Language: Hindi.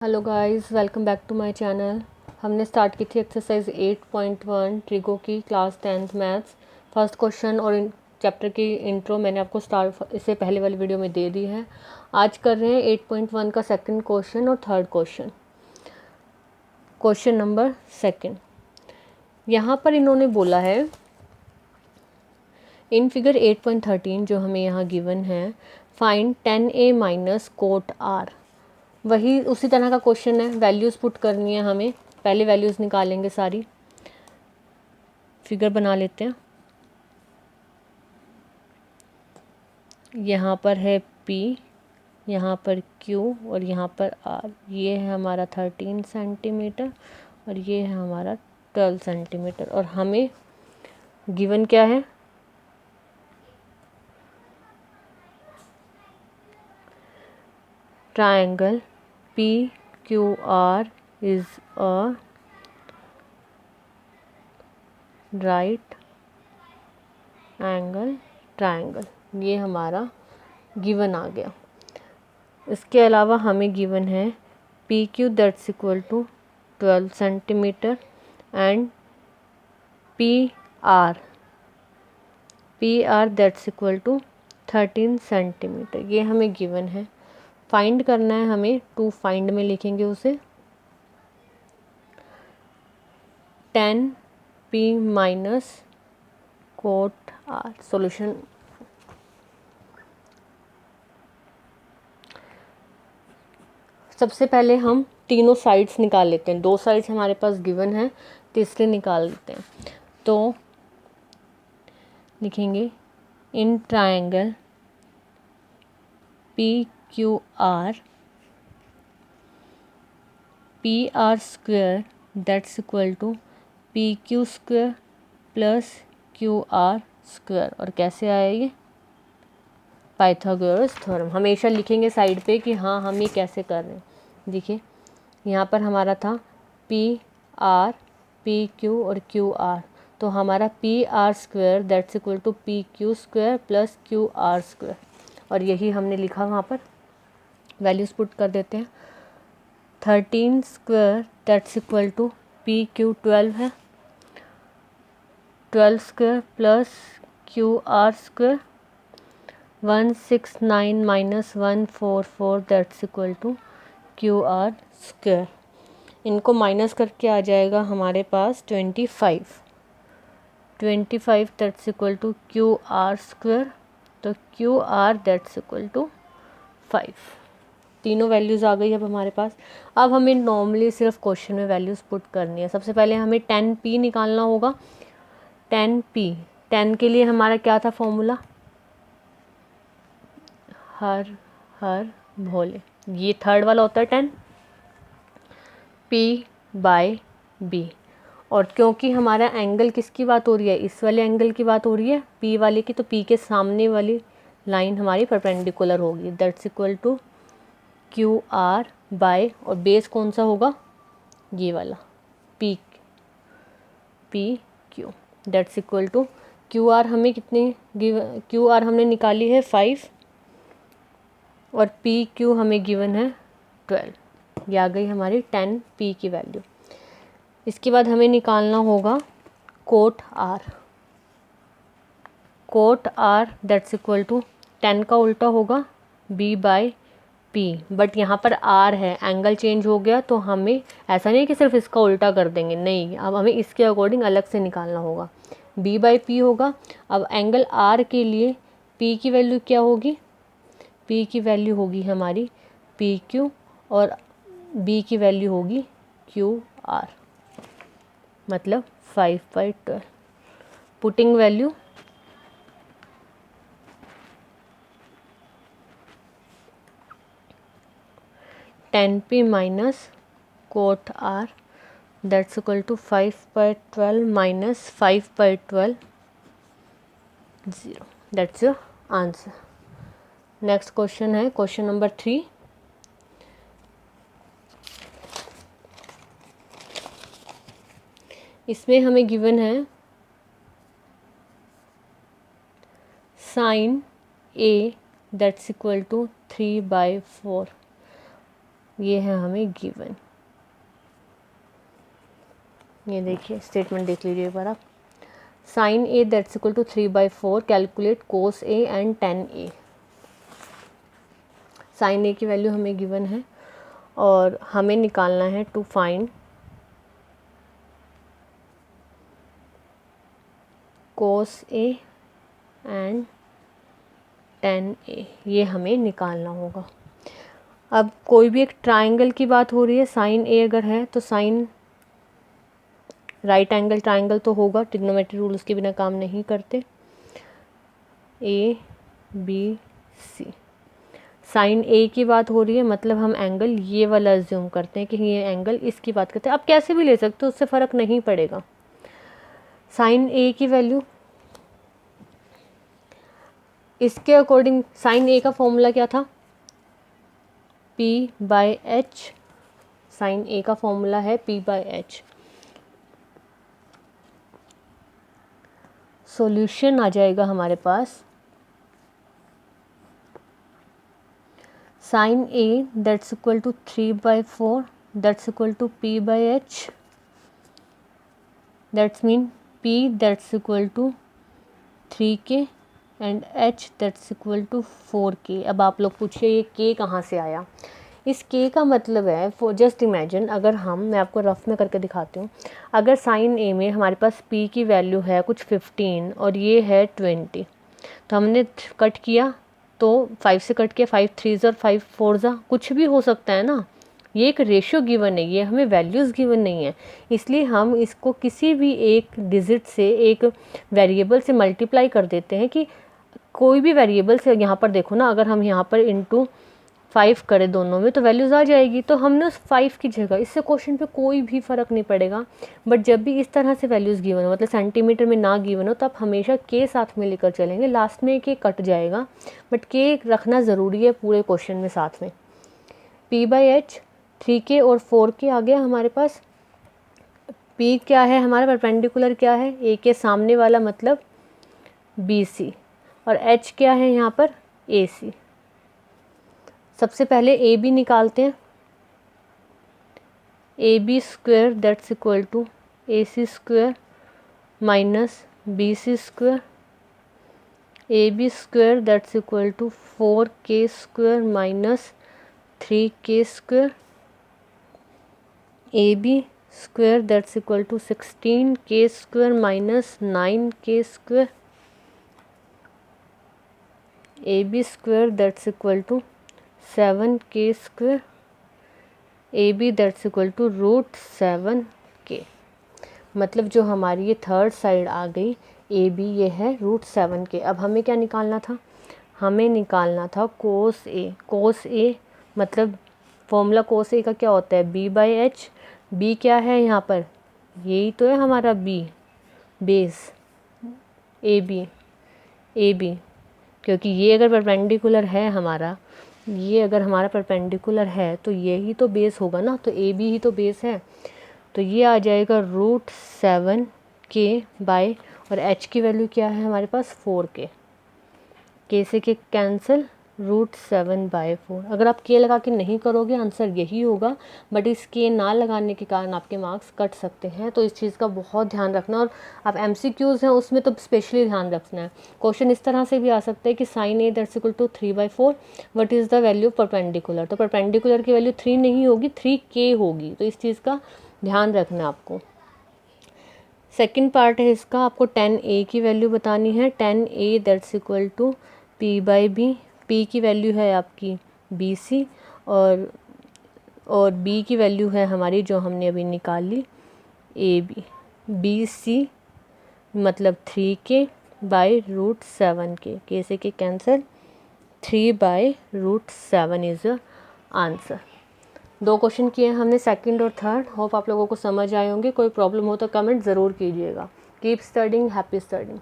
Hello guys, welcome back to my channel. हमने स्टार्ट की थी एक्सरसाइज 8.1 ट्रिगो की class 10th maths. First question और चैप्टर की इंट्रो मैंने आपको स्टार्ट इससे पहले वाली वीडियो में दे दी है। आज कर रहे हैं 8.1 का सेकंड क्वेश्चन और third question. Question number second, यहाँ पर इन्होंने बोला है इन फिगर 8.13 जो हमें यहाँ गिवन है, find 10a minus cot are. वही उसी तरह का क्वेश्चन है, वैल्यूज़ पुट करनी है हमें। पहले वैल्यूज़ निकालेंगे, सारी फिगर बना लेते हैं। यहाँ पर है P, यहाँ पर Q और यहाँ पर R। ये है हमारा 13 सेंटीमीटर और ये है हमारा 12 सेंटीमीटर। और हमें गिवन क्या है, triangle PQR is a right angle triangle. ये हमारा गिवन आ गया। इसके अलावा हमें गिवन है PQ that's equal to 12 centimetre and PR that's equal to 13 centimetre. ये हमें गिवन है। फाइंड करना है हमें, टू फाइंड में लिखेंगे उसे। 10P minus cot R। Solution सबसे पहले हम तीनों साइड्स निकाल लेते हैं। दो साइड्स हमारे पास गिवन है, तीसरे निकाल लेते हैं। तो लिखेंगे in triangle PQR PR square that's equal to PQ square plus QR square. और कैसे आया ये, पाइथागोरस थ्योरम। हमेशा लिखेंगे साइड पे कि हाँ हम ये कैसे कर रहे हैं। देखिए यहाँ पर हमारा था PR PQ और QR, तो हमारा PR square that's equal to PQ square plus QR square. और यही हमने लिखा, वहाँ पर वैल्यूज़ पुट कर देते हैं। 13 square that's equal to PQ 12 है, 12 square plus QR square 169 minus 144 that's equal to QR square. इनको माइनस करके आ जाएगा हमारे पास 25 that's equal to QR square. तो QR दैट्स इक्वल टू 5। तीनों वैल्यूज़ आ गई अब हमारे पास। अब हमें नॉर्मली सिर्फ क्वेश्चन में वैल्यूज़ पुट करनी है। सबसे पहले हमें 10P निकालना होगा। 10P, 10 के लिए हमारा क्या था फॉर्मूला, हर हर भोले। ये थर्ड वाला होता है 10 P/B। और क्योंकि हमारा एंगल किसकी बात हो रही है, इस वाले एंगल की बात हो रही है, P वाले की, तो P के सामने वाली लाइन हमारी परपेंडिकुलर होगी। That's equal to QR by, और बेस कौन सा होगा, ये वाला PQ। That's equal to QR हमें कितनी QR हमने निकाली है 5 और PQ हमें गिवन है 12। ये आ गई हमारी 10P की वैल्यू। इसके बाद हमें निकालना होगा cot R। Cot R that's equal to 10 का उल्टा होगा B/P। बट यहाँ पर R है, एंगल चेंज हो गया, तो हमें ऐसा नहीं कि सिर्फ इसका उल्टा कर देंगे, नहीं, अब हमें इसके अकॉर्डिंग अलग से निकालना होगा। B/P होगा। अब एंगल R के लिए P की वैल्यू क्या होगी, P की वैल्यू होगी हमारी PQ और B की वैल्यू होगी QR, मतलब 5/12। Putting value 10P minus cot R that's equal to 5/12 minus 5/12 0। That's your answer. Next question है क्वेश्चन नंबर 3। इसमें हमें गिवन है sine A that's equal to 3/4। ये है हमें गिवन। ये देखिए स्टेटमेंट देख लीजिए एक बार आप। Sine A that's equal to 3/4 calculate cos A and tan A. Sine A की वैल्यू हमें गिवन है और हमें निकालना है to find cos A and tan A. ये हमें निकालना होगा। अब कोई भी एक ट्राइंगल की बात हो रही है, साइन ए अगर है तो साइन राइट एंगल ट्राइंगल तो होगा, ट्रिग्नोमेट्री रूल उसके बिना काम नहीं करते। A B C, sign A की बात हो रही है मतलब हम एंगल ये वाला अज्यूम करते हैं कि ये एंगल इसकी बात करते हैं। आप कैसे भी ले सकते हो, उससे फ़र्क नहीं पड़ेगा। साइन ए की वैल्यू इसके अकॉर्डिंग, साइन ए का फॉर्मूला क्या था, P/H। साइन ए का फॉर्मूला है P/H। सॉल्यूशन आ जाएगा हमारे पास sine A that's equal to 3/4 that's equal to P/H। That's mean P that's equal to 3K and H that's equal to 4K। अब आप लोग पूछिए ये K कहाँ से आया। इस K का मतलब है, फॉर जस्ट इमेजिन, अगर मैं आपको रफ में करके दिखाती हूँ। अगर साइन ए में हमारे पास P की वैल्यू है कुछ 15 और ये है 20, तो हमने कट किया तो 5 से कट किया, 5 3 और 5 4 कुछ भी हो सकता है ना। ये एक रेशियो गिवन है, ये हमें वैल्यूज़ गिवन नहीं है, इसलिए हम इसको किसी भी एक डिजिट से, एक वेरिएबल से मल्टीप्लाई कर देते हैं कि कोई भी वेरिएबल से। यहाँ पर देखो ना, अगर हम यहाँ पर इंटू 5 करें दोनों में तो वैल्यूज़ आ जाएगी। तो हमने उस 5 की जगह, इससे क्वेश्चन पे कोई भी फ़र्क नहीं पड़ेगा, बट जब भी इस तरह से वैल्यूज़ गिवन हो, मतलब सेंटीमीटर में ना गिवन हो, तो आप हमेशा के साथ में लेकर चलेंगे। लास्ट में के कट जाएगा, बट के रखना ज़रूरी है पूरे क्वेश्चन में साथ में। P/H 3K और 4K आ गया हमारे पास। P क्या है हमारा, परपेंडिकुलर क्या है, ए के सामने वाला मतलब BC, और H क्या है यहाँ पर AC। सबसे पहले AB निकालते हैं। AB square that's equal to AC square minus BC square. AB square that's equal to 4K square minus 3K square. AB square that's equal to 16K square minus 9K square. AB square that's equal to 7K square. AB that's equal to √7K। मतलब जो हमारी ये थर्ड साइड आ गई AB, ये है √7K। अब हमें क्या निकालना था, हमें निकालना था कोस A। कोस A मतलब फॉर्मूला कोस A का क्या होता है, B/H। B क्या है यहाँ पर, यही तो है हमारा B बेस, AB क्योंकि ये अगर परपेंडिकुलर है हमारा, ये अगर हमारा परपेंडिकुलर है तो यही तो बेस होगा ना, तो AB ही तो बेस है। तो ये आ जाएगा √7K बाय, और H की वैल्यू क्या है हमारे पास 4K। K से K कैंसिल, √7/4। अगर आप K लगा के नहीं करोगे आंसर यही होगा, बट इस K ना लगाने के कारण आपके मार्क्स कट सकते हैं। तो इस चीज़ का बहुत ध्यान रखना, और आप MCQs हैं उसमें तो स्पेशली ध्यान रखना है। क्वेश्चन इस तरह से भी आ सकता है कि sine A that's equal to 3/4 what is the value perpendicular. तो परपेंडिकुलर की वैल्यू 3 नहीं होगी, 3K होगी। तो इस चीज़ का ध्यान रखना आपको। सेकेंड पार्ट है इसका, आपको 10A की वैल्यू बतानी है। 10A that's equal to P/B। P की वैल्यू है आपकी BC, और B की वैल्यू है हमारी जो हमने अभी निकाली AB। BC मतलब 3K बाय √7K। K से K cancer, 3/√7 is the answer. 2 question किए हमने, सेकंड और थर्ड। होप आप लोगों को समझ आए होंगे। कोई प्रॉब्लम हो तो कमेंट ज़रूर कीजिएगा। Keep studying, happy studying.